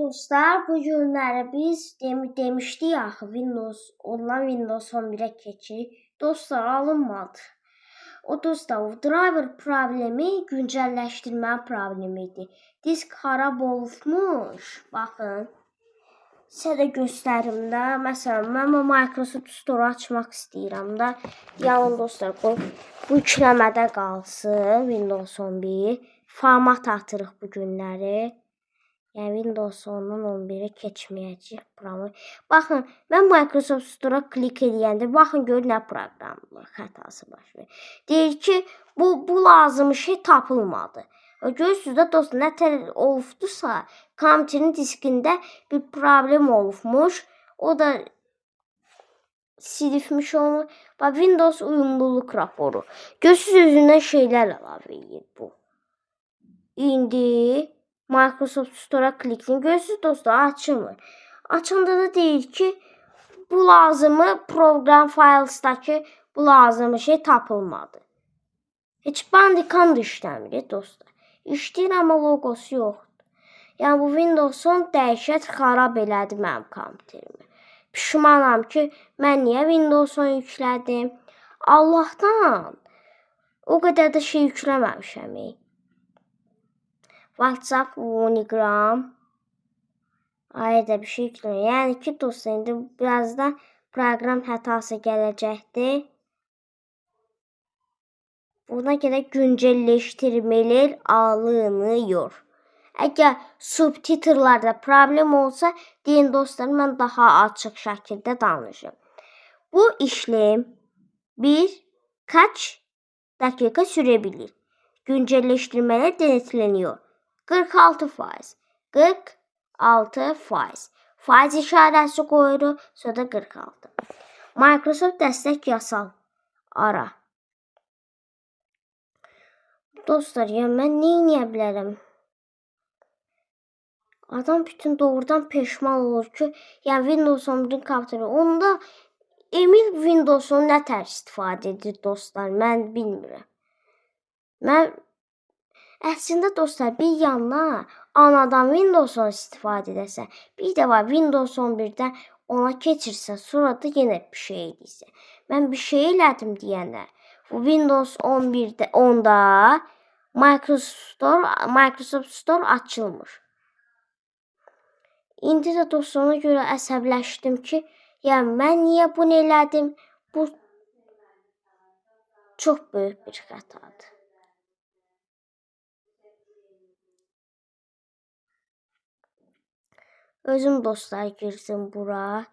Dostlar, bu günləri biz demişdik axı Windows 11-ə keçirik. Dostlar, alınmadı. O dostlar, o driver problemi güncəlləşdirmə problemi idi. Disk xarab olmuş. Baxın. Sizə də göstərim də. Məsələn, mən bu Microsoft Store açmaq istəyirəm də. Yalnız dostlar, qoy bu yükləmədə qalsın Windows 11. Format atırıq bu günləri. Yəni Windows 10-dan 11-ə keçməyəcək proqramı. Baxın, mən Microsoft Store-a klik edəndə baxın gör nə proqramlar xətası baş verir. Deyir ki, bu lazım şey tapılmadı. Görürsüz də dostlar, nə tər olubdusa, kompüterin diskində bir problem olubmuş. O da silifmiş onu. Bax, Windows uyumluluq raporu. Görürsüz özündən şeylər əlavə edir bu. İndi Microsoft Store-a klikləyin. Görürsüz dostlar, açılmır. Açanda da deyir ki, bu lazımı program filesdakı bu lazımı şey tapılmadı. Heç Bandicam da işləmir dostlar. İşləyir, amma logosu yoxdur. Yəni bu Windows-un dəhşət xarab elədi mənim kompüterimi. Pişmanam ki, mən niyə Windows 10 yüklədim? Allahdan o qədər də şey yükləməmişəm. WhatsApp, Unigram. Ayda bir şey yükləmək. Yəni ki, dostlar, indi birazdan proqram xətası gələcəkdir. Buna görə güncəlləşdirmələr alınıyor. Əgər subtitrlarda problem olsa, deyin dostlar, mən daha açıq şəkildə danışım. Bu işlem birkaç dakika sürebilir. Güncəlləşdirmələr denetleniyor. 46%. 46%. Faiz işarəsi qoyuruq, sonra da 46. Microsoft dəstək yasal ara. Dostlar, yəni mən nə edə bilərəm? Adam bütün doğrudan peşman olur ki, yəni Windows 11-in kompüteri. Onda Emil Windows-un nə tər istifadə edir dostlar? Mən bilmirəm. Mən əslində dostlar, bir yandan anadan Windows-un istifadə edəsə, bir də var Windows 11-dən ona keçirsə, sonra da yenə bir şey edirsə. Mən bir şey elədim deyəndə, bu Windows 11-də onda Microsoft Store açılmır. İndi də dostlar, ona görə əsəbləşdim ki, yəni mən niyə bunu elədim? Bu çox böyük bir xətadır. Özüm dostlar girsin bura.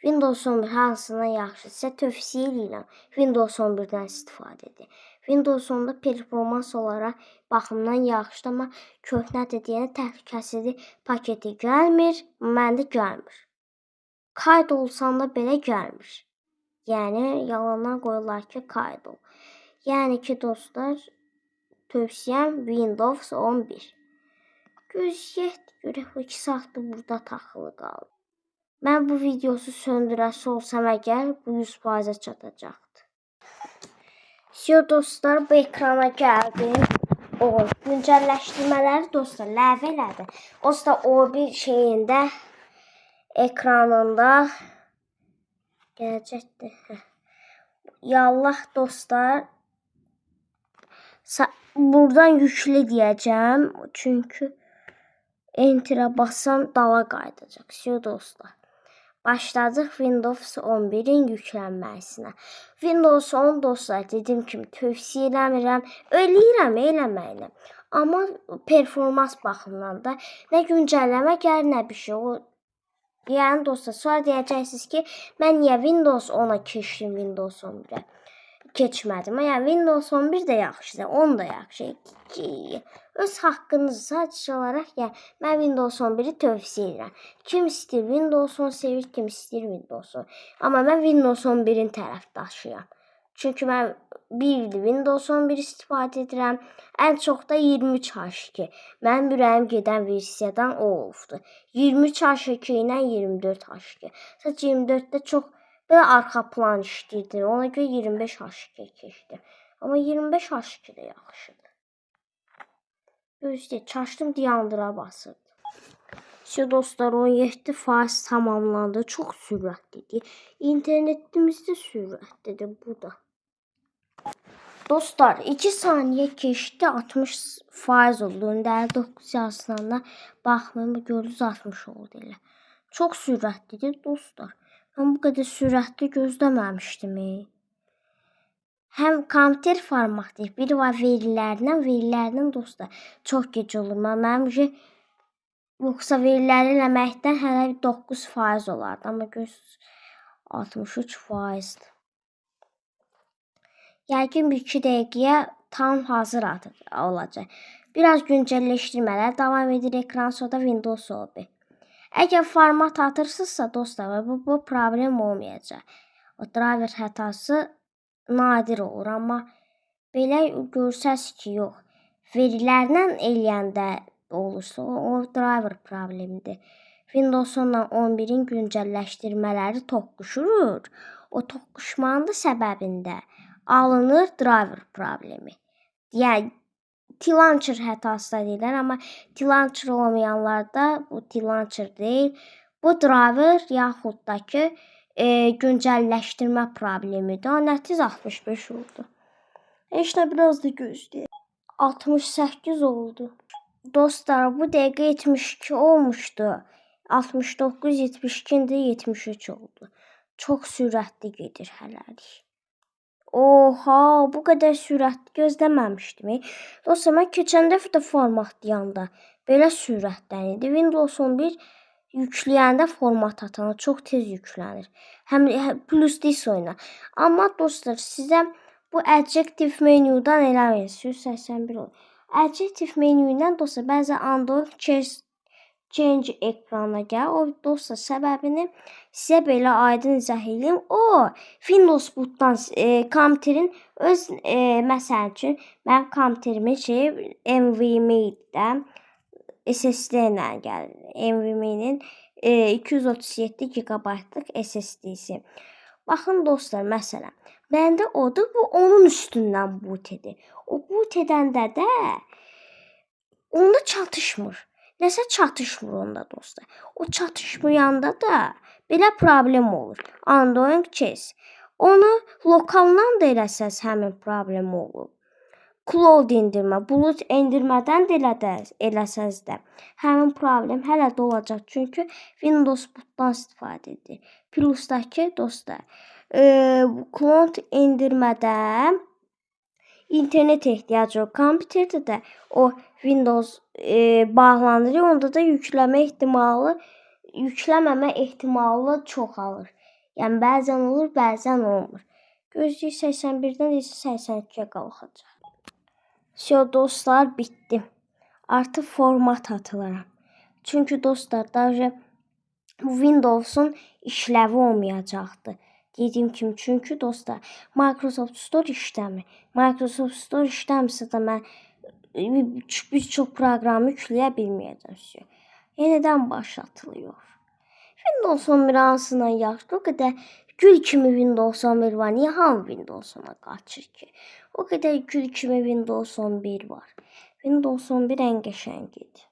Windows 11 hansından yaxşı sizə tövsiyə edirəm. Windows 11-dən istifadə edin. Windows 10-da performans olaraq baxımdan yaxşıdır, amma köhnədir deyənə təhlükəsizlik paketi gəlmir, məndə gəlmir. Kayd olsan da belə gəlmir. Yəni yalandan qoyurlar ki, kayd ol. Yəni ki dostlar, tövsiyəm Windows 11. Gözləyək görək, 2 saatdır burada taxılı qaldı. Mən bu videosu söndürəsi olsam əgər, bu 100%-ə çatacaqdır. Dostlar, bu ekrana gəldim. O güncəlləşdirmələri dostlar ləğv elədi. Dostlar, o bir şeyində ekranında gələcəkdir. Yallah dostlar, buradan yüklə deyəcəm. Çünki Enter'a bassam dala qayıdacaq. Dostlar, başladıq Windows 11-in yüklənməsinə. Windows 10 dostlar, dediyim kimi tövsiyə eləmirəm. Eləyirəm, eləməyinə. Amma performans baxımından da nə güncəlləmə gəlir, nə bir şey. Yəni dostlar, sonra deyəcəksiniz ki, mən niyə Windows 10-a keçdim, Windows 11-ə keçmədim. Yəni Windows 11 də yaxşıdır, 10 da yaxşı. Öz haqqınızı sadəcə olaraq, yəni mən Windows 11-i tövsiyə edirəm. Kim istəyir Windows 10 sevir, kim istəyir Windows 10. Amma mən Windows 11-in tərəfdaşıyam. Çünki mən bir ildir Windows 11 istifadə edirəm. Ən çox da 23H2. Mənim ürəyim gedən versiyadan o olubdur. 23H2 ilə 24H2. Sadəcə 24-də çox belə arxa plan işləyirdi. Ona görə 25H2 keçdi. Amma 25H2 də yaxşıdır. Gözləyək, çaşdım dayandıra basırdı. Dostlar 17% tamamlandı. Çox sürətlidir. İnternetimizdə sürətlidir bu da. Dostlar 2 saniyə keçdi 60% oldu. İndi 9 yazılandan baxmayın gördünüz 60 oldu elə. Çox sürətlidir dostlar. Mən bu qədər sürətli gözləməmişdim. Həm kompüter formatı, biri var verilərdən dostlar çox gec olur. Mənim yoxsa veriləri eləməkdən hələ 9% olardı. Amma göz 63%-dir. Yəqin 1-2 dəqiqəyə tam hazır olacaq. Biraz güncəlləşdirmələr davam edir. Ekran sonra Windows 11. Əgər format atırsınızsa dostlar, bu problem olmayacaq. O driver xətası nadir olur, amma belə görsəz ki, yox. Verilərlə eləyəndə olursa, o driver problemidir. Windows 11-in güncəlləşdirmələri toqquşur. O toqquşmanın da səbəbində alınır driver problemi. Yəni T-Launcher xətası da deyirlər, amma T-Launcher olmayanlarda bu T-Launcher deyil. Bu driver yaxud da ki güncəlləşdirmə problemidir. O nəticə 65 oldu. Heç nə biraz da gözləyək. 68 oldu. Dostlar bu dəqiqə 72 olmuşdu. 69, 72, indi 73 oldu. Çox sürətli gedir hələlik. Oha, bu qədər sürətli gözləməmişdim. Dostlar, mən keçən dəfə də formatlayanda belə sürətdən idi. Windows 11 yükləyəndə format atana çox tez yüklənir. Həm plus dis oyna. Amma dostlar, sizə bu adjective menyudan eləməyin. 181 olur. Adjective menyudan dostlar, bəzi Android change ekrana gəl. O dostlar, səbəbini sizə belə aydın izah edeyim. O Windows bootdan kompüterin öz məsəl üçün mən kompüterimin NVMe-dən SSD ilə gəlir. NVMe-nin 237 GB-lıq SSD-si. Baxın dostlar, məsələn, məndə odur, bu onun üstündən boot edir. O boot edəndə də onda çatışmır. Nəsə çatışmır onda dostlar. O çatışmayanda da belə problem olur. Android Chess. Onu lokaldan da eləsəz həmin problem olur. Cloud indirmə, bulut indirmədən də eləsəz də həmin problem hələ də olacaq. Çünki Windows bootdan istifadə edir. Plusdakı dostlar, cloud indirmədən internet ehtiyacı yok. Kompüterdə də o Windows bağlanır. Onda da yükləməmə ehtimalı çoxalır. Yəni bəzən olur, bəzən olmur. Gözlük 81-dən 82-yə qalxacaq. Dostlar, bitdi. Artıq format atılaram. Çünki dostlar, daha bu Windows'un işləvi olmayacaqdı. Dediyim kimi, çünki dostlar, Microsoft Store işləmir. Microsoft Store işləmirsə də mən bir çox proqramı yükləyə bilməyəcəm. Yenidən başlatılıyor. Windows 11 hansından yaxşı? O qədər gül kimi Windows 11 var. Niyə hamı Windows 10-a qaçır ki? O qədər gül kimi Windows 11 var. Windows 11 ən qəşəngidir.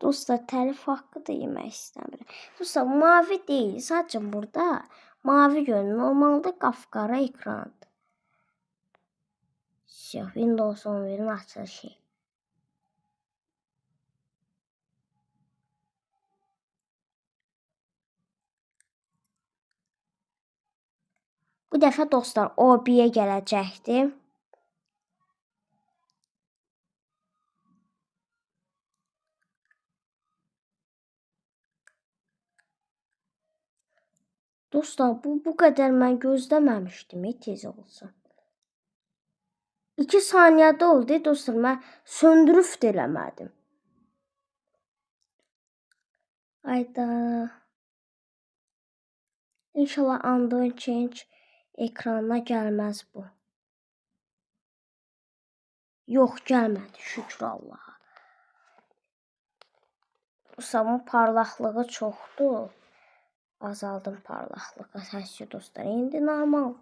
Dostlar, tərif haqqı da yemək istəmirəm. Dostlar, mavi deyil. Sadəcə burada mavi görünür. Normalda qapqara ekrandır. Windows 11-in açılışı. Bu dəfə dostlar OB-yə gələcəkdir. Dostlar, bu qədər mən gözləməmişdim, tez olsun. 2 saniyədə oldu, dostlar, mən söndürüb də eləmədim. Ayda. İnşallah Android Change ekranına gəlməz bu. Yox, gəlmədi, şükür Allaha. Dostlar, parlaqlığı çoxdur. Azaldım parlaqlığı, həssü dostlar. İndi normal.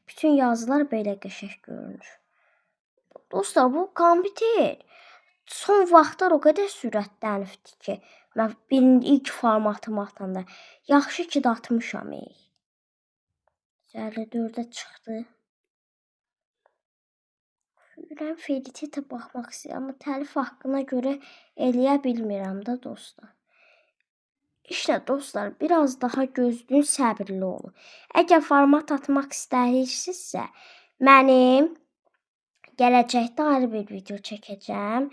Bütün yazılar belə qəşəng görünür. Dostlar, bu kompüter son vaxtlar o qədər sürətlənibdi ki, mən ilk formatımı atanda yaxşı ki də atmışam. 54-ə çıxdı. Ürəm Feritə baxmaq istəyirəm, amma təlif haqqına görə eləyə bilmirəm də dostlar. İşte dostlar, biraz daha gözləyin, səbirli olun. Əgər format atmaq istəyirsinizsə, mənim gələcəkdə ayrı bir video çəkəcəm.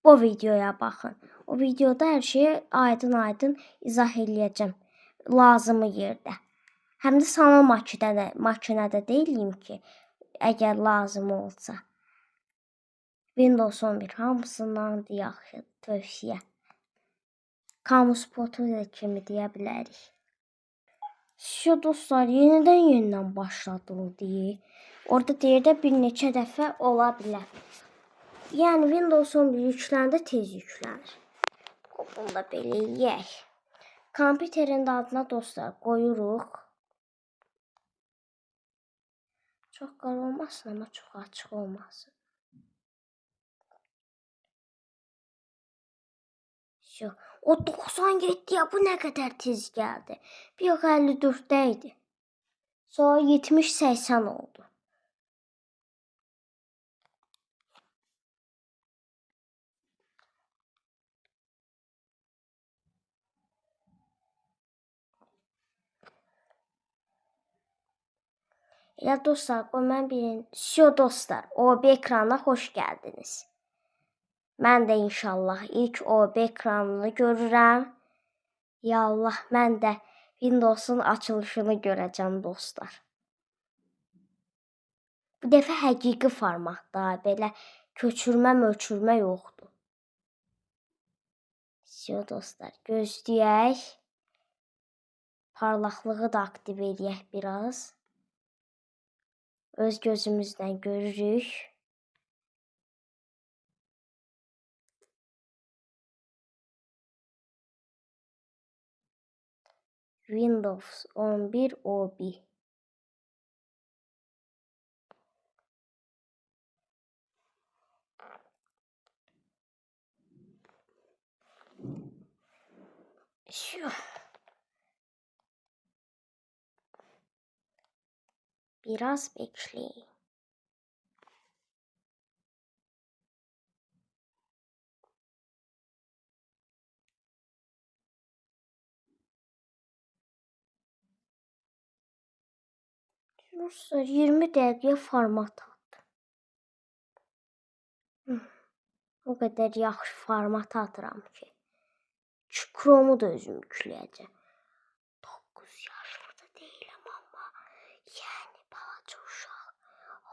Bu videoya baxın. O videoda hər şeyi aydın-aydın izah eləyəcəm. Lazımı yerdə. Həm də sanal makinədə deyiləm ki, əgər lazım olsa. Windows 11 hamısından yaxşı tövsiyə. Kamu spotu kimi deyə bilərik. Şu dostlar, yenidən başladıldı. Orada deyir də bir neçə dəfə ola bilər. Yəni Windows 11 yükləndə tez yüklənir. Bunu da belə eləyək. Kompüterin adına dostlar qoyuruq. Çox qara olmasın, amma çox açıq olmasın. O 97-yə bu nə qədər tez gəldi. Bir yox 54-də idi. Sonra 70-80 oldu. Ya dostlar, qoy mən dostlar, OB ekranına xoş gəldiniz. Mən də inşallah ilk OB ekranını görürəm. Ya Allah, mən də Windows'un açılışını görəcəm dostlar. Bu dəfə həqiqi formatda, belə köçürmə yoxdur. Dostlar, gözləyək. Parlaqlığı da aktiv edək biraz. Öz gözümüzdən görürük. Windows 11 OB. Biraz bekleyin. Dostlar 20 dəqiqəyə format attı. O qədər yaxşı format atıram ki. Chrome'u da özüm yükləyəcəm. 9 yaşlı da deyiləm amma. Yəni balaca uşaq.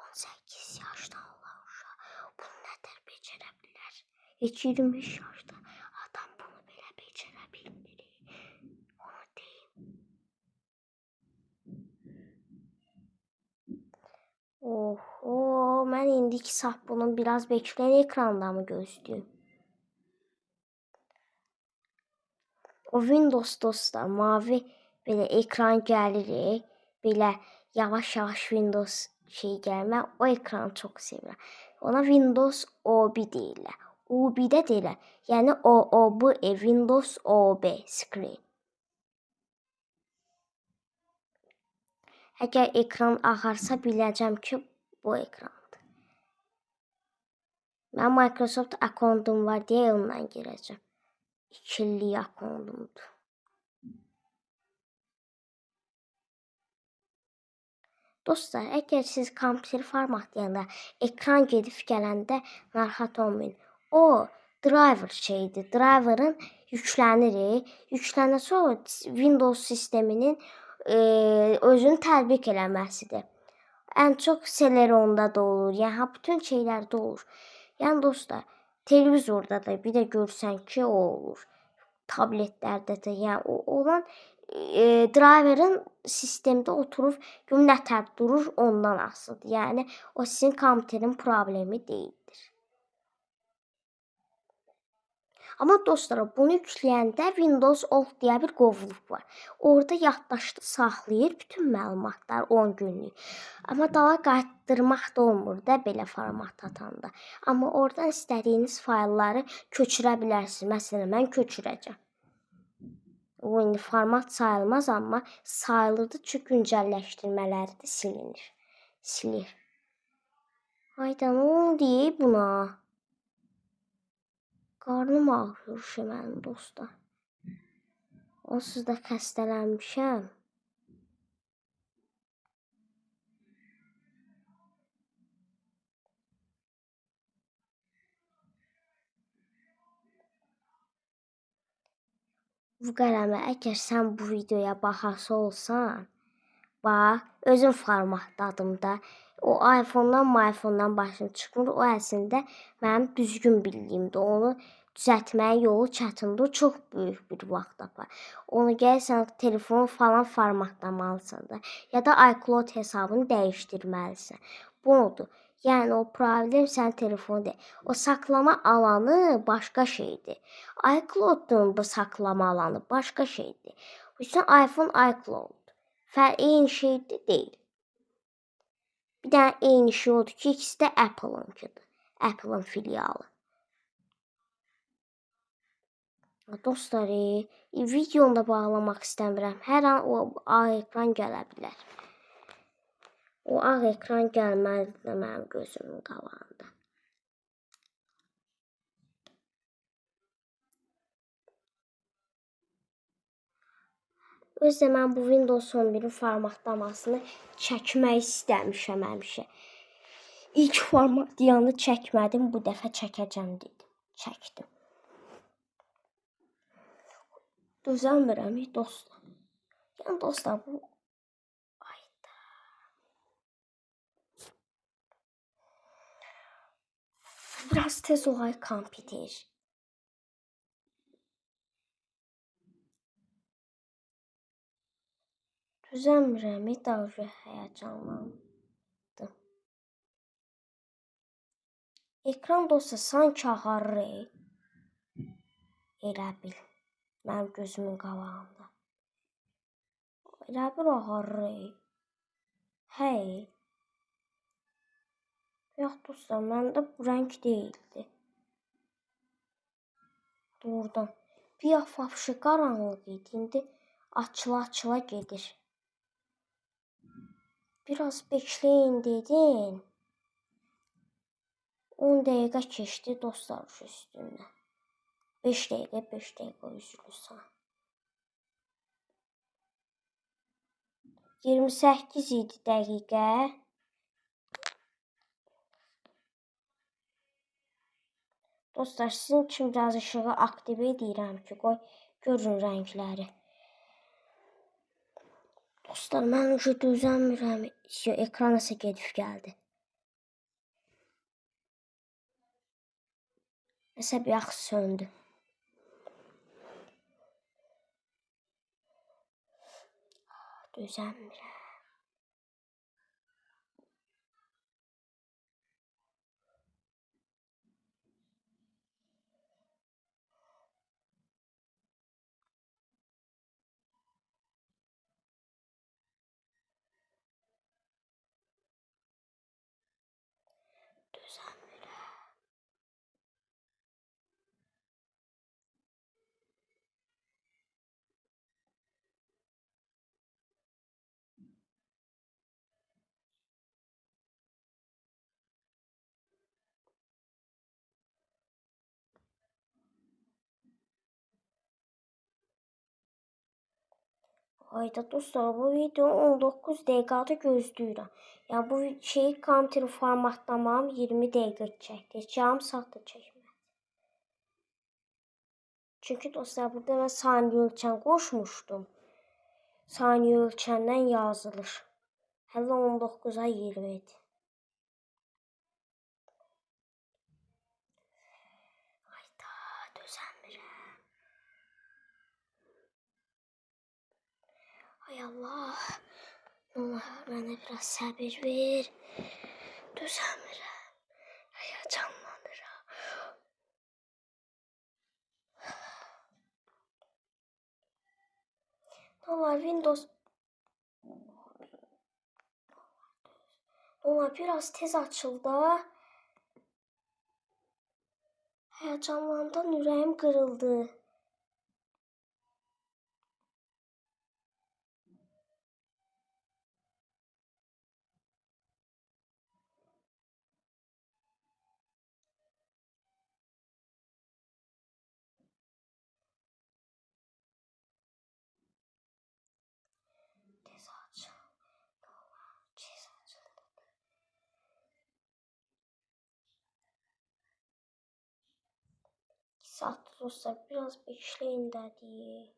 18 yaşda olan uşaq. Bunu nədir becərə bilər? Heç 25 yaşda adam bunu belə becərə bilmir. Onu deyim. Oho, mən indiki saf bunun biraz bekleyen ekranda mı gözlüyüm? O Windows dostlar, mavi belə ekran gəlir, belə yavaş-yavaş Windows gəlmə, o ekranı çox sevirəm. Ona Windows OB deyirlər. OB-də deyirlər. Yəni OOB, Windows OB screen. Əgər ekran ağarsa biləcəm ki, bu ekrandır. Mən Microsoft akontum var deyə ondan girəcəm. İkili akontumdur. Dostlar, əgər siz kompüteri formatlayanda ekran gedib gələndə narahat olmayın. O driver şeydir. Driverın yüklənir. Yüklənən sonra Windows sisteminin özünü tətbiq eləməsidir. Ən çox Celeronda da olur. Yəni bütün şeylərdə olur. Yəni dostlar, televizorda da bir də görsən ki, o olur. Tabletlərdə də, yəni o olan driverın sistemdə oturub nə tər durur ondan asılıdır. Yəni o sizin kompüterin problemi deyildir. Amma dostlar, bunu yükləyəndə Windows Alt deyə bir qovluq var. Orada yaddaşda saxlayır bütün məlumatlar 10 günlük. Amma dala qaytdırmaq da olmur da belə format atanda. Amma oradan istədiyiniz faylları köçürə bilərsiniz. Məsələn, mən köçürəcəm. O indi format sayılmaz, amma sayılırdı çünki güncəlləşdirmələri də silir. Hayda, nə oldu buna? Qarnım ağrıyor mənim dostlar. Onsuz da xəstələnmişəm. Bu qələmə, əgər sən bu videoya baxası olsan, bax, özün formatladım da. O iPhone-dan başım çıxmır. O əslində mənim düzgün bildiyimdir. Onu düzəltməyin yolu çətindir. O çox böyük bir vaxt apar. Onu gəlsən telefonu falan formatlamalısan da. Ya da iCloud hesabını dəyişdirməlisən. Budur. Yəni o problem sənin telefonu deyil. O saxlama alanı başqa şeydir. iCloud-un bu saxlama alanı başqa şeydir. Bu yüzden iPhone iCloud. Eyni şeydir deyil. Bir dənə eyni şey odur ki, ikisi də Apple-ınkidir. Apple-ın filialı. Dostlar, videonu da bağlamaq istəmirəm. Hər an o ağ ekran gələ bilər. O ağ ekran gəlməlidir mənim gözümün qabağında. Özdə mən bu Windows 11-in formatlamasını çəkmək istəmişəm həmişə. İlk formatlayanı çəkmədim, bu dəfə çəkəcəm dedim. Çəkdim. Dözəmirəm dostlar. Yəni dostlar, bu ayda. Biraz tez olay kompüter. Düzəlmirəm, daha həyəcanlandım. Ekran dostlar sanki ağarır. Elə bil. Mənim gözümün qabağında. Elə bir ağarır. Hey. Yox dostlar, məndə bu rəng deyildi. Doğrudan. Bir vəfşı qaranlıq idi. İndi açıla gedir. Biraz bekləyin dedim. 10 dəqiqə keçdi dostlar üstündən. 5 dəqiqə üzülürsən. 28 idi dəqiqə. Dostlar, sizin üçün biraz işığı aktive edirəm ki, qoy görün rəngləri. Dostlar, mən ucu düzəlmirəm. Ekran isə gedib gəldi. Nəsə bir yaxşı söndü. Düzəlmirəm. Hayda dostlar, bu video 19 dəqiqədə gözləyirəm. Yəni bu kompüteri formatlamam 20 dəqiqə çəkdi. Yarım saat da çəkmədi. Çünki dostlar, burada mən saniyə ölçən qoşmuşdum. Saniyə ölçəndən yazılır. Hələ 19-a 20 idi. Hayda, dözəmirəm. Ay Allah, mənə biraz səbir ver. Dözəmirəm, həyəcanlanıram. Normal Windows. Normal biraz tez açıldı. Heyecanlandan yüreğim kırıldı. Tez aç. Tez açıldı. Saat dostlar biraz bekleyin dedi.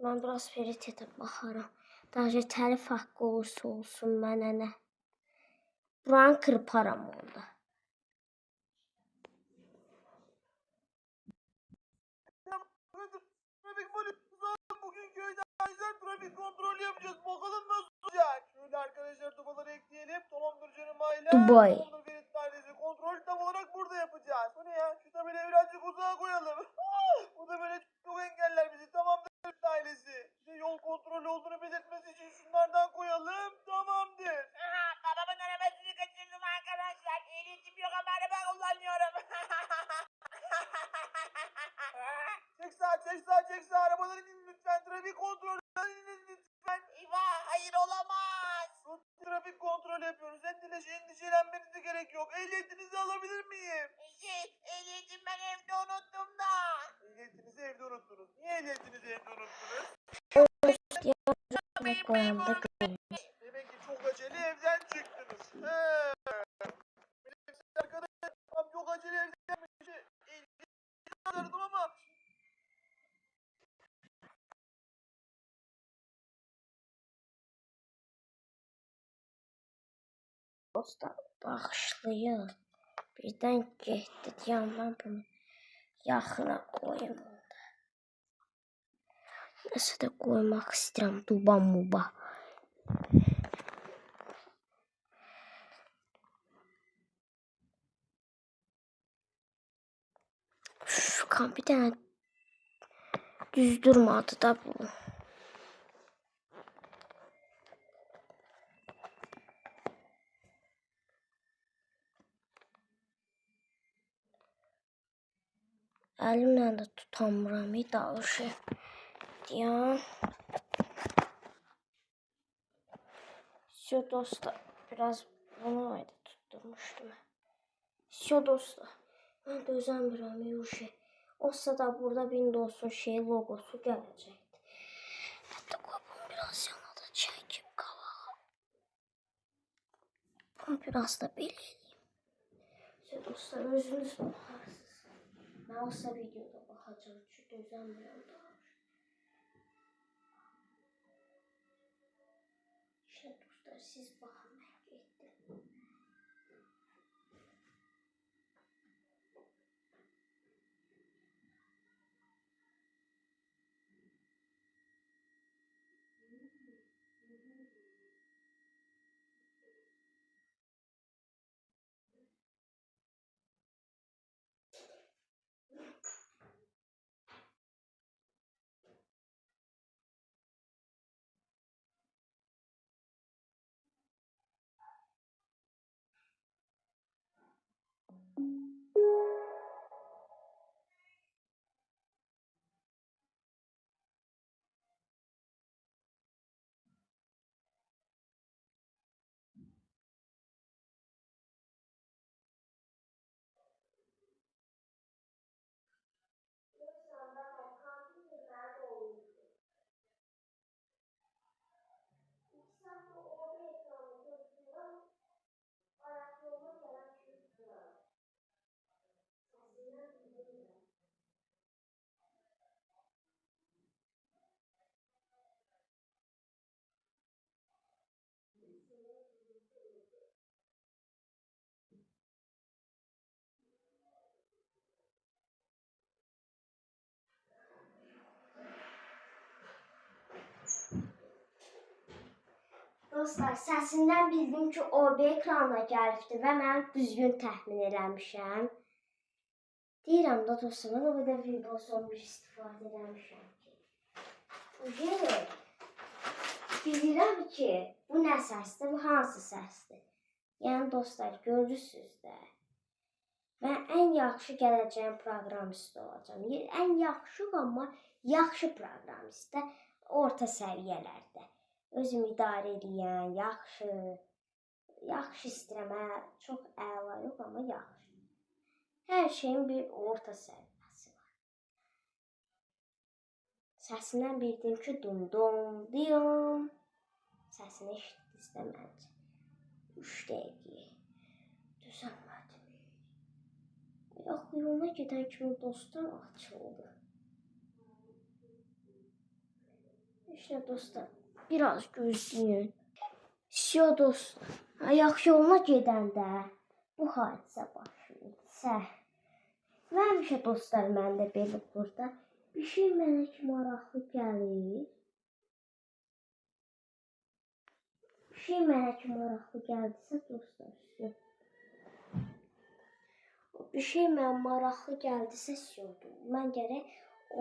Ben biraz veritete baxaram. Daha telif haqqı olursa olsun mənə nə. Buranı kırparam onda. Trafik polisi bugün köyden trafik kontrolü yapacağız. Bakalım nasıl olacak. Şöyle arkadaşlar dubaları ekleyelim. Dolandırıcının aile. Dubai. Dolandırıcının ailesi kontrol tam olarak burada yapacağız. Bu ne ya? Şu tabelayı birazcık uzağa koyalım. Bu da böyle çok engeller bizi. Tamamdır ailesi. Bir de yol kontrolü olduğunu belirtmesi için şunlardan koyalım. Tamamdır. Babamın arabasını kaçırdım arkadaşlar. Ehliyetim yok ama araba kullanıyorum. Çek sağ arabaları inin lütfen. Trafik kontrolü inin lütfen. Eyvah hayır olamaz. Trafik kontrolü yapıyoruz. Endişelenmenize gerek yok. Ehliyetinizi alabilir miyim? Ehliyetim ben evde unuttum da. Ehliyetinizi evde unuttunuz. Niye ehliyetinizi evde unuttunuz? Demek ki çok acele evden çıktınız. Arkadaşlar tam çok acele evden çıkmış. Ehliyetinizi alırdım ama. Dostlar bağışlayın. Birdən getdi. Deyəm mən bunu yaxına qoyum. Nəsə də qoymaq istəyirəm. Duba muba. Şu kan bir dənə düz durmadı da bu. Əlimlə də tutamıram. Dalışı deyəm. Все dostlar. Biraz bunu ayda tutturmuştum. Все dostlar. Mən dözəmirəm Yuşi. Olsa da burada Windows'un logosu gələcəkdi. Hətta bunu biraz yana da çəkib qabağa. Bunu biraz da belə edeyim. Все dostlar özünüz baxarsınız. Mən olsa videoda baxacağım. Çünki dözəmirəm daha. İşte dostlar siz baxın mən getdim. Dostlar, səsindən bildim ki, OB ekranına gəlibdi və mən düzgün təxmin eləmişəm. Deyirəm da dostlar, mən o qədər Windows 11 istifadə eləmişəm ki. Uje bilirəm ki, bu nə səsdir, bu hansı səsdir. Yəni dostlar, görürsünüz də. Mən ən yaxşı gələcəyim proqramist olacağam. Ən yaxşı, amma yaxşı proqramist də orta səviyyələrdə. Özümü idarə edən, yaxşı istəyirəm, çox əla yox, amma yaxşı. Hər şeyin bir orta səviyyəsi var. Səsindən bildim ki, dum-dum, diyum. Səsini eşitdiniz də məncə. 3 dəqiqə. Düzəlmədim. Yoluna gedən kimi dostlar açıldı. İşte dostlar, biraz gözləyin. Şiyo dostlar, ayaq yoluna gedəndə bu hadisə başlayırsa, və həmişə dostlar, məndə belə burada bir şey mənə ki maraqlı gəlir. Bir şey mənə ki maraqlı gəldisə dostlar, bir şey mənə maraqlı gəldisə söyləyim. Mən gərək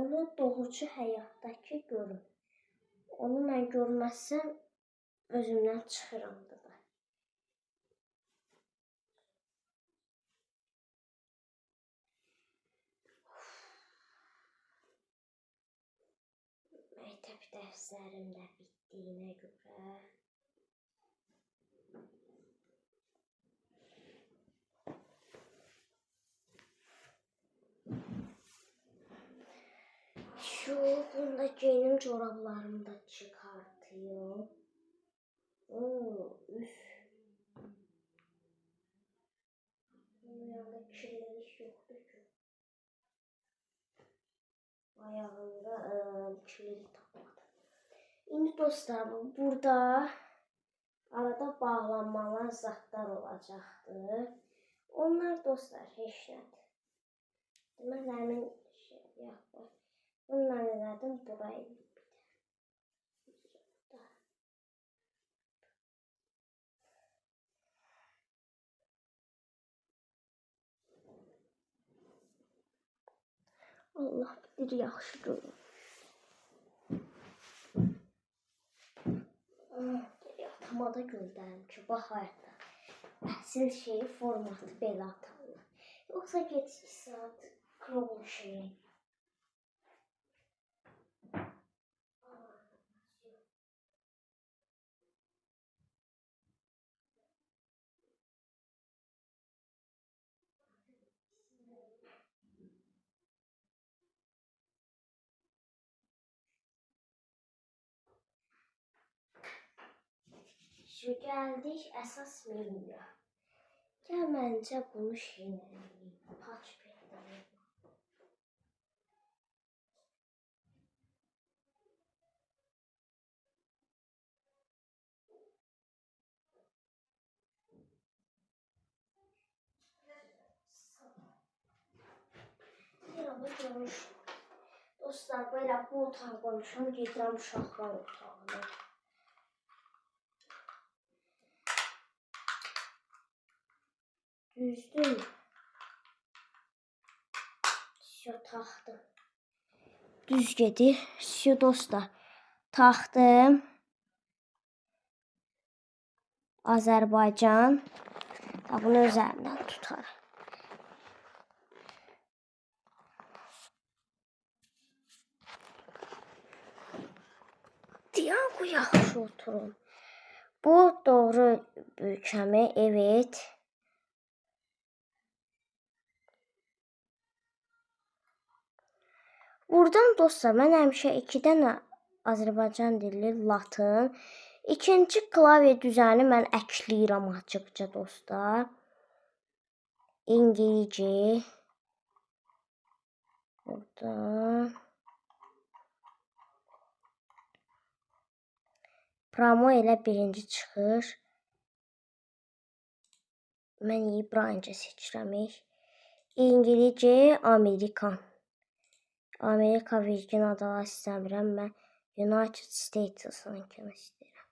onu doğrucu həyatdakı görüm. Onu mən görməsəm özümdən çıxıram da. Məktəb dərslərim də bitdiyinə görə şu bunda geyinim corablarımı da çıkartayım. Üf. Yanında kirlilik yoktu ki. Ayağımda kirlilik tapmadım. İndi dostlar, burada arada bağlanmalar zatlar olacaqdır. Onlar dostlar heç nədir. Demək, həmin şey yoxdur. Bununla elədim burayı. Allah bilir, yaxşı görür. Yatama da göndərim ki, bax həyatda. Əsl şeyi, formatı belə atarlar. Yoxsa geçik saat krol şeyi. Şu gəldik əsas menüyə. Gəl məncə bunu şeyləyim. Touchpad-dən. Yerimi görmüşəm. Dostlar, belə bu otağı qoymuşam, gedirəm uşaqlar otağına. Düzdür. Şu taxtım. Düz gedir. Şu dostlar. Taxtım. Azərbaycan. Bunu üzərindən tutar. Deyəm bu yaxşı oturum. Bu doğru bölgəmi, evet. Buradan dostlar, mən həmişə 2 dənə Azərbaycan dilli latın, ikinci klavye düzəni mən əkləyirəm açıqca dostlar. İngilizce. Buradan. Promo ilə birinci çıxır. Mən İbranice seçirəm. İngilizce, Amerikan. Amerika Virgin Adalar istəmirəm. Mən United States'ın kimi istəyirəm.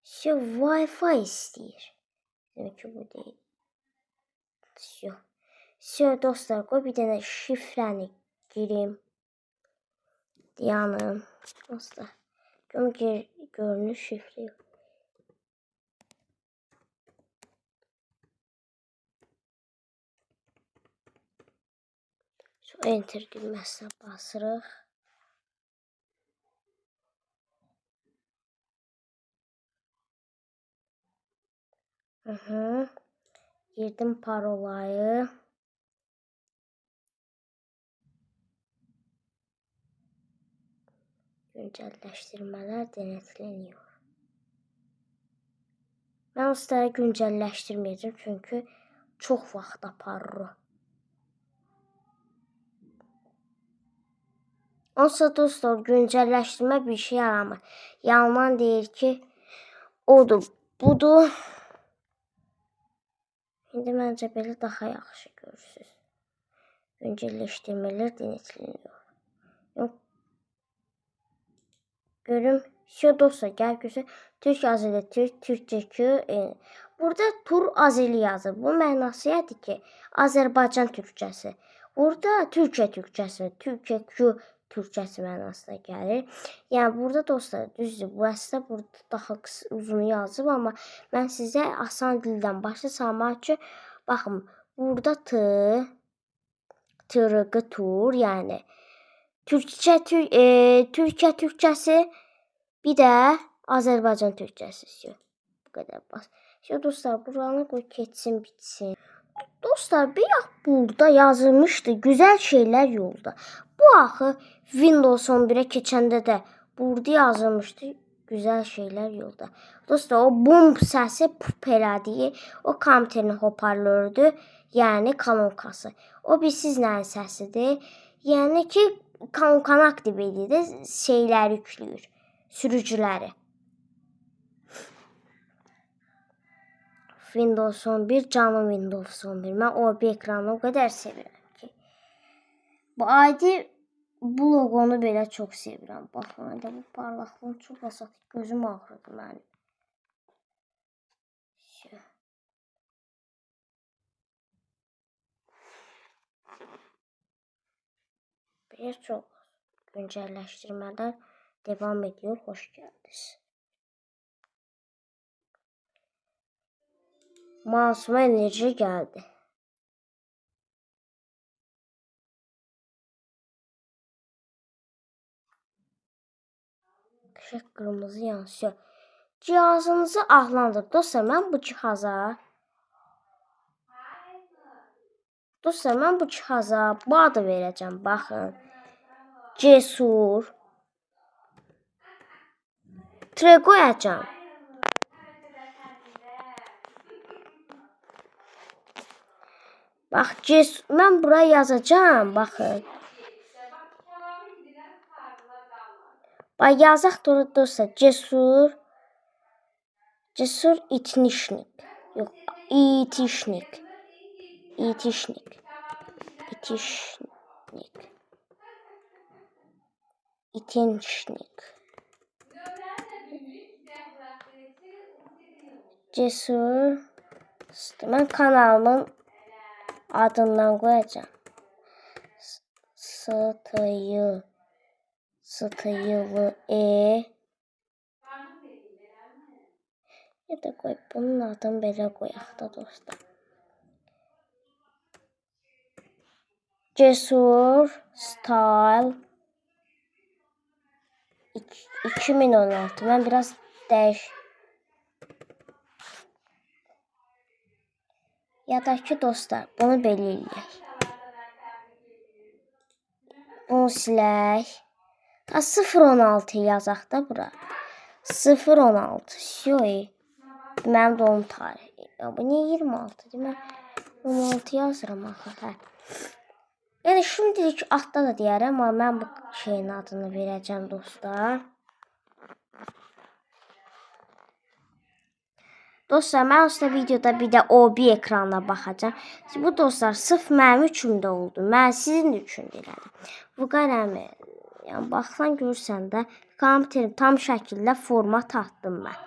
Şu Wi-Fi istəyir. Demək ki, bu deyil. Şu dostlar, qoy bir dənə şifrəni girim. Dayanın. Dostlar. Görünüş şifre yok. Şu enter düyməsine basırıq. Girdim parolayı. Güncəlləşdirmələr denetleniyor. Mən dostlara güncəlləşdirməyəcəm çünki çox vaxt aparır. Onsa dostlar güncəlləşdirmə bir şey yaramır. Yalan deyir ki odur, budur. İndi məncə belə daha yaxşı görürsünüz. Güncəlləşdirmələr denetleniyor. Yox. Görüm. Şu dostlar gəl görsə Türk Azəli Türk Türkçə burada Tur Azəli yazır. Bu mənası nədir ki? Azərbaycan türkçəsi. Burada Türkiyə türkçəsi, Türkiyə türkçəsi mənasına gəlir. Yəni burada dostlar düzdür. Burası da burada daha uzun yazıb amma mən sizə asan dildən başa salmaq üçün baxın burada tırıqı tur yəni Türkiyə türkçəsi bir də Azərbaycan türkçəsi. Bu qədər bas. Şimdi dostlar buranı qoy keçsin bitsin. Dostlar bir burada yazılmışdı güzel şeyler yolda. Bu axı Windows 11'e keçəndə də burada yazılmışdı güzel şeyler yolda. Dostlar o bum səsi pup elədiyi o kompüterin hoparlördür. Yəni kanonkası. O bir sizlərin səsidir. Yəni ki kanonkanı aktiv edir də şeyləri yükləyir. Sürücüləri. Windows 11 canım Windows 11. Mən o bir ekranı o qədər sevirəm ki. Bu ID bu loqonu belə çox sevirəm. Baxın, indi bu parlaqlığın çox əsas gözüm ağrıdı mənim. Bir çox güncəlləşdirmələr devam ediyor. Xoş gəldiniz. Masuma enerji geldi. Işık kırmızı yansıyor. Cihazınızı ahlandır. Dostlar mən bu cihaza bu adı verəcəm. Baxın. Cesur. Tre qoyacağım. Bax, mən buraya yazacağım. Baxın. Bax, yazaq dostlar. Cesur itnişnik. Yox, itişnik. İtişnik. Cesur. Mən kanalımın adından qoyacağım. Stıyılı ya da qoy bunun adını belə qoyaq da dostlar. Cesur Style 2016. Mən biraz ya da ki dostlar bunu belə eləyək. Bunu silək. 016 yazaq da bura. 016. Şöy. Mənim doğum tarihi. Ya bu niyə 26? Mən 26 yazıram axı. Hə. Yəni şimdilik altda da deyərəm, amma mən bu şeyin adını verəcəm dostlar. Dostlar, mən aslında videoda bir də OB ekranına baxacağım. Bu dostlar sırf mənim üçün də oldu. Mən sizin üçün də elədim. Bu qələmi, yəni baxsan görürsən də kompüterim tam şəkildə format atdım mən.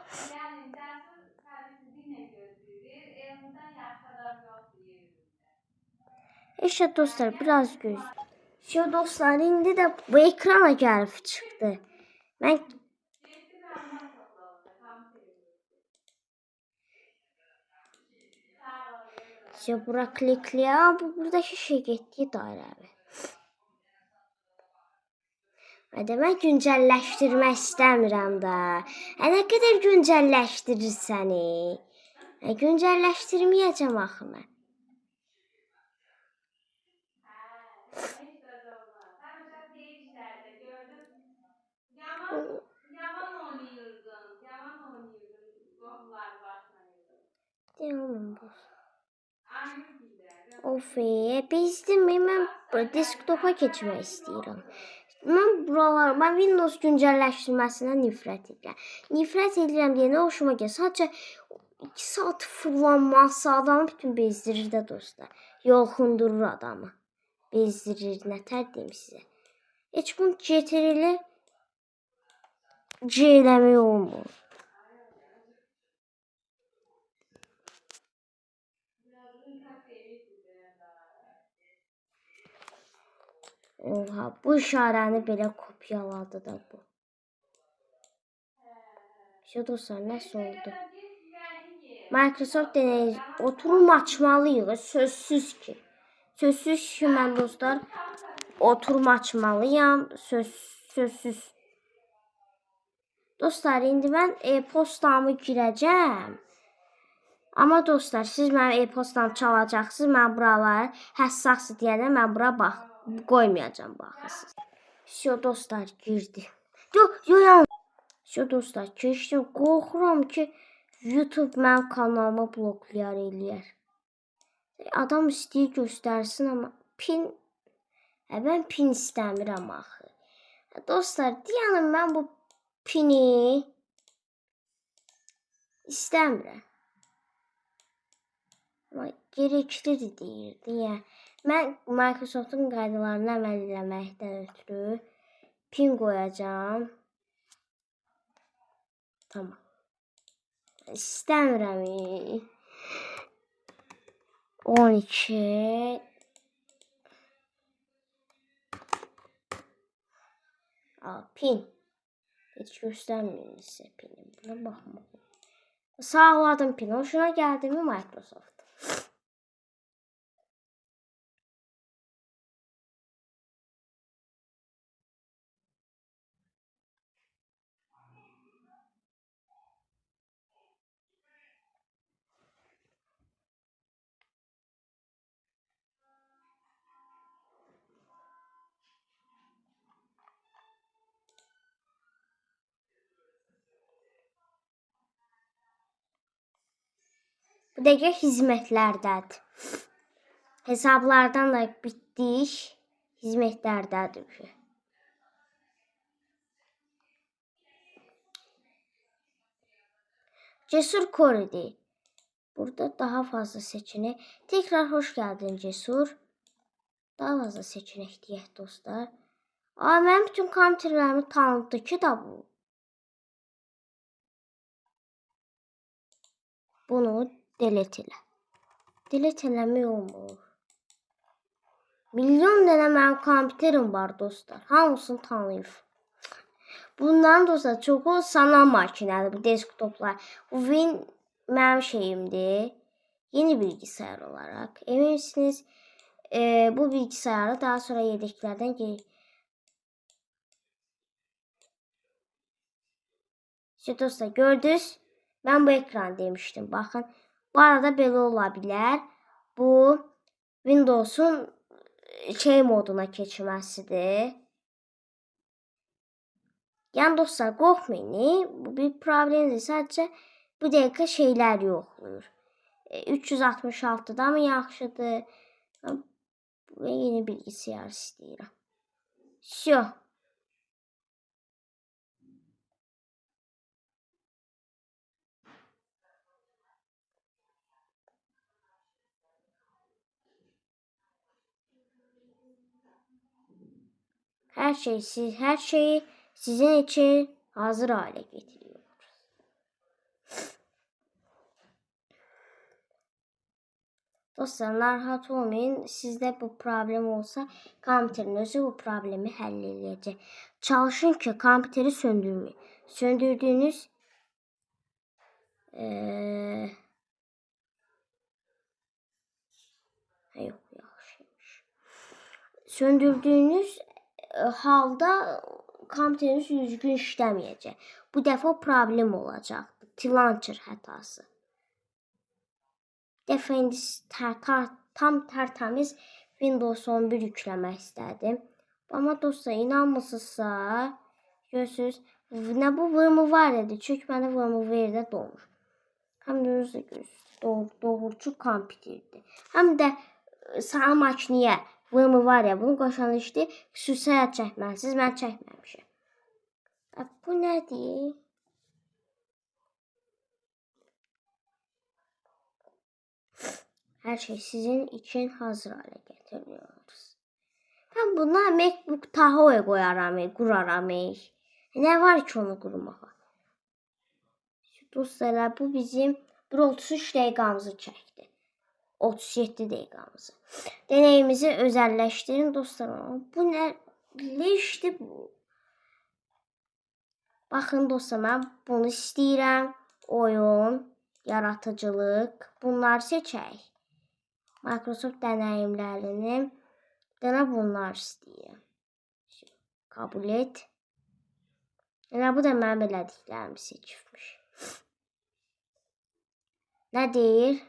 İşte dostlar biraz göz. Şu dostlar, indi de bu ekrana gəlib çıxdı. Mən şu bura klikləyəm. Buradakı şey getdi dairəvi. Hadi mən güncəlləşdirmək istəmirəm də. Nə qədər güncəlləşdirir səni? Güncəlləşdirməyəcəm axı mən. Devam bu. Of, bezdim. Mən desktopa keçmək istəyirəm. Mən Windows güncəlləşdirməsindən nifrət edirəm. Nifrət edirəm deyə nə hoşuma gəlir. Sadəcə 2 saat fırlanması adamı bütün bezdirir də dostlar. Yolxundurur adamı. Bezdirir, nətər deyim sizə. Heç bunu CTRL-i C eləmək olmur. Oha, bu işarəni belə kopyaladı da bu. Şu dostlar, nəsə oldu? Microsoft denəyi oturum açmalıyıq. Sözsüz ki. Sözsüz ki, mən dostlar oturum açmalıyam. Sözsüz. Dostlar, indi mən e-postamı girəcəm. Amma dostlar, siz mənim e-postamı çalacaqsınız. Mən buraları həssas deyəndə mən bura bax qoymayacağam, baxırsınız. Şu dostlar, girdi. Yo. Şu dostlar, keçdim. Qorxuram ki, YouTube mənim kanalımı bloklayar eləyər. Adam istəyir göstərsin, amma mən pin istəmirəm axı. Dostlar, deyənim mən bu pini istəmirəm. Amma gereklidir deyirdi. Yəni, mən Microsoft'un qaydalarına əməl eləməkdən ötürü pin qoyacağam. Tamam. İstəmirəm. 12. Pin. Heç göstərmir sizə pinim. Buna baxma. Sağladım pin. Hoşuna gəldi mi Microsoft? Bu dəqiqə hizmətlərdədir. Hesablardan da bitdik. Hizmətlərdədir. Cesur Koridi. Burada daha fazla seçenek. Tekrar hoş geldin Cesur. Daha fazla seçenek deyək dostlar. Mənim bütün kompüterlərimi tanıdı ki da bu. Bunu delete elə. Delete eləmək olmur. Milyon dənə mənim kompüterim var dostlar. Hamısını tanıyır. Bundan dostlar çoxu sanal makinədir bu desktoplar. Bu mənim şeyimdir. Yeni bilgisayar olarak. Eminsiniz bu bilgisayarı daha sonra yedeklerden İşte dostlar gördünüz. Ben bu ekran demiştim. Bakın. Bu arada belə ola bilər. Bu Windows'un moduna keçməsidir. Yəni dostlar qorxmayın. Bu bir problemdir. Sadəcə bu dəqiqə şeylər yoxlayır. 366'da mı yaxşıdır? Ben yeni bilgisayar istəyirəm. Şu. Her şeyi sizin için hazır hale getiriyor. Dostlar, narahat olmayın. Sizdə bu problem olsa, kompüterin özü bu problemi həll edəcək. Çalışın ki, kompüteri söndürməyin. Söndürdüyünüz yox, yaxşıymış. Söndürdüyünüz halda kompüteriniz düzgün işləməyəcək. Bu dəfə problem olacaqdır. T-Launcher xətası. Dəfə indi tam tərtəmiz Windows 11 yükləmək istədim. Amma dostlar, inanmırsınızsa, görürsünüz, nə bu VMware-dir. Çünki məndə VMware-də dolmur. Həm də özünüz də görürsünüz, doğrucu kompüterdir. Həm də sana makinəyə VMware bunu qoşan işdir, xüsusi həyat çəkməlisiniz, mən çəkməmişəm. Bu nədir? Hər şey sizin için hazır hale getiriyoruz. Ben buna MacBook Tahoe qoyaram, quraram. Nə var ki onu qurmağa? Dostlar, bu bizim 33 dəqiqamızı çəkdi. 37 dəqiqamızı. Deneyimizi özəlləşdirin dostlar. Bu nə leşdir bu? Baxın dostlar, mən bunu istəyirəm. Oyun, yaratıcılıq, bunlar seçək. Microsoft deneyimlərini dənə bunlar istəyirəm. Kabul et. Yəni, bu da mənim elədiklərimi seçibmiş. Nə deyir?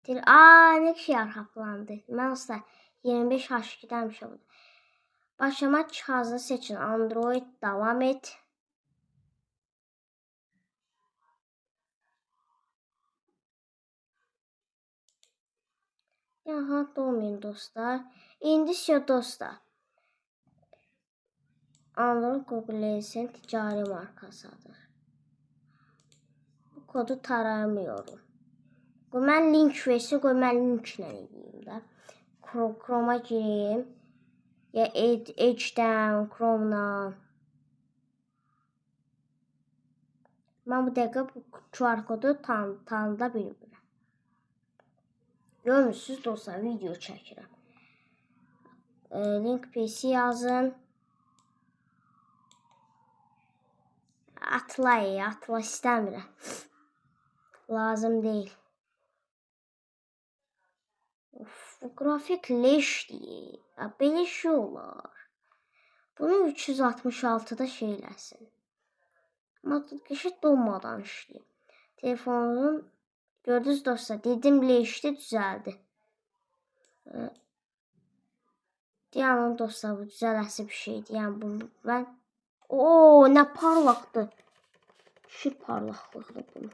Ne şey arxaplandı. Mən usta 25 H2'dəmişəm. Başlama cihazını seçin. Android devam et. Aha, dolmayın dostlar. İndi dostlar. Android Google'sin ticari markasıdır. Bu kodu taramıyorum. Mən link versin, mən linklə edeyim də. Chrome'a gireyim. Ya Edge'dən, Chrome'dan. Mən bu dəqiqə bu QR kodu tanıda bilmirəm. Görmürsünüz dostlar, video çəkirəm. Link PC yazın. Atla istəmirəm. Lazım deyil. Bu grafik leşdir. Belə şey olar. Bunu 366'da şeyləsin. Amma qəşəng donmadan işləyir. Telefonun gördünüz dostlar, dedim leşdi, düzəldi. Deyənin dostlar, bu düzələsi bir şeydir. Yəni bunu mən nə parlaqdır. Şu parlaqlıqdır bunu.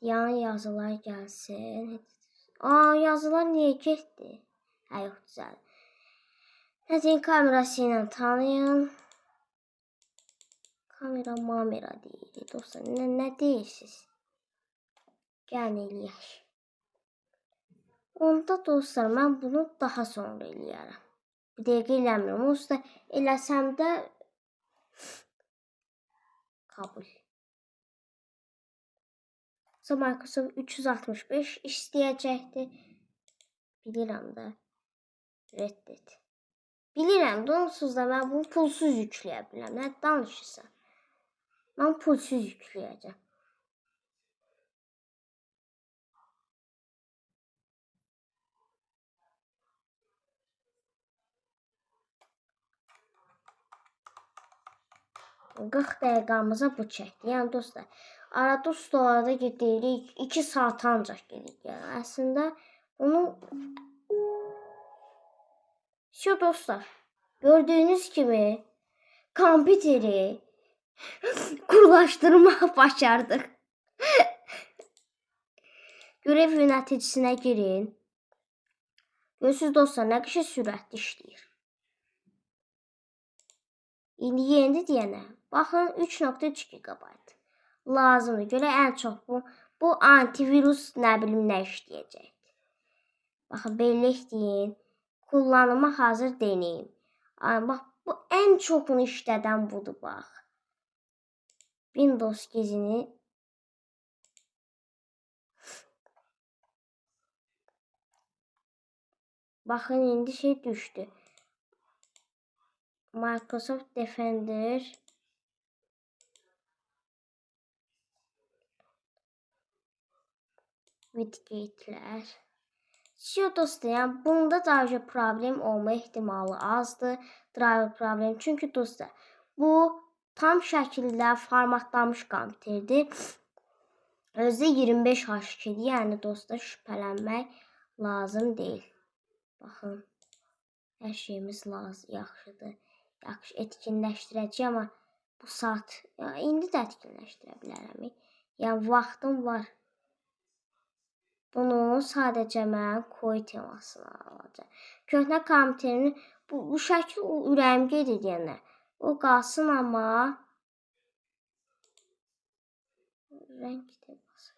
Yani yazılar gəlsin. Yazılar niyə getdi? Yox, düzəl. Nəzin kamerası ilə tanıyın. Kamera deyil. Dostlar, nə deyirsiniz? Gəlin eləyək. Onda dostlar, mən bunu daha sonra eləyərəm. Bir dəqiqə eləmirəm. Usta eləsəm də kabul. Microsoft 365 istəyəcəkdir. Bilirəm də. Reddet. Bilirəm də, onsuz da mən bunu pulsuz yükləyə biləm. Nə danışırsan? Mən pulsuz yükləyəcəm. Qırx dəqiqamıza bu çəkdi. Yəni dostlar, arada ustalarda gedirik, 2 saat ancaq gedirik. Yəni əslində bunu dostlar, gördüyünüz kimi kompüteri kurlaşdırmaq başardıq. Görev yönəticisinə girin. Görürsünüz dostlar, nə qədər sürətli işləyir. İndi yenidir deyənə. Baxın 3.3 GB. Lazımdır. Görə ən çox bu antivirus nə bilim nə işləyəcəkdir. Baxın bellək deyin. Kullanıma hazır deneyim. Bax bu ən çoxunu işlədən budur bax. Windows gizini baxın indi şey düşdü. Microsoft Defender widgetlər. Dostlar, yəni bunda daha problem olma ehtimalı azdır. Driver problem. Çünki dostlar, bu tam şəkildə formatlanmış kompüterdir. Özü 25 H2-dir. Yəni dostlar, şübhələnmək lazım deyil. Baxın. Hər şeyimiz yaxşıdır. Yaxşı etkinləşdirəcəyik, amma bu saat indi də etkinləşdirə bilərəm. Yəni vaxtım var. Bunu sadəcə mən koy temasına alacağam. Köhnə kompüterimin bu şəkil ürəyim gedir deyənə. O qalsın, amma renk teması.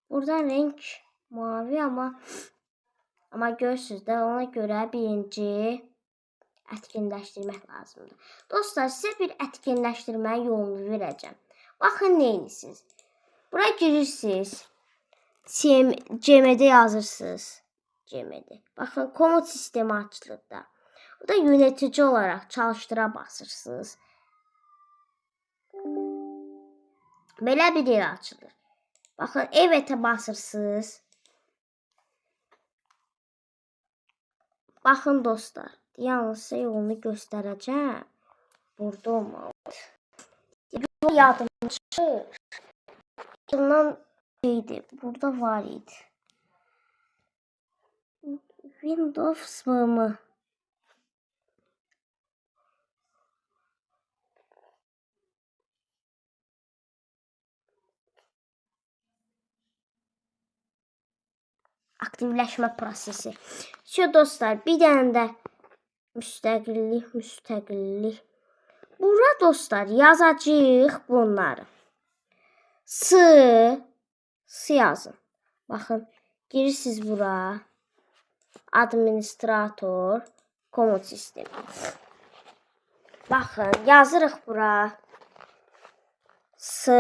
Buradan renk mavi, amma görürsünüz də ona görə birinci etkinləşdirmək lazımdır. Dostlar, sizə bir etkinləşdirmənin yolunu verəcəm. Baxın, nə edirsiniz? Bura girirsiniz. CMD yazırsınız. CMD. Baxın, komut sistemi açılır da. Bu da yönetici olaraq çalışdıra basırsınız. Belə bir yer açılır. Baxın, evetə basırsınız. Baxın dostlar, yalnız sizə yolunu göstərəcəm. Burada olmalıdır. Yol yadımdan çıxır. Bundan şeydi, burada var idi. Windows mı? Aktivləşmə prosesi. Dostlar, bir dənə də müstəqillik. Bura dostlar, yazacağıq bunları. S yazın. Baxın, girirsiniz bura. Administrator, komut sistemi. Baxın, yazırıq bura. S,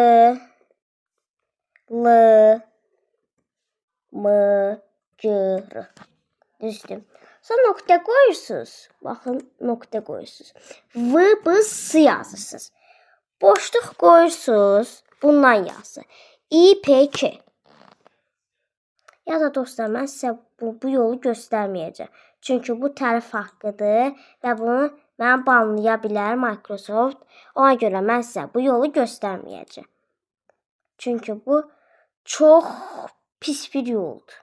L, M, C, R. Düzdür. Sonra nöqtə qoyursunuz. Baxın, nöqtə qoyursunuz. V, B, S yazırsınız. Boşluq qoyursunuz. Bundan yazsın. İ, P, K. Ya da dostlar, mən sizə bu yolu göstərməyəcəm. Çünki bu tərif haqqıdır və bunu mən banlaya bilər Microsoft. Ona görə mən sizə bu yolu göstərməyəcəm. Çünki bu çox pis bir yoldur.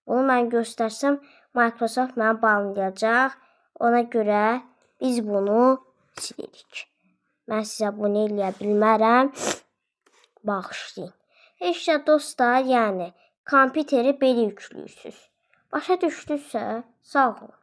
Bunu mən göstərsəm, Microsoft məni banlayacaq. Ona görə biz bunu silirik. Mən sizə bunu eləyə bilmərəm. Bağışlayın. Heç də dostlar, yəni kompüteri belə yüklüyorsunuz. Başa düşdünüzsə, sağ olun.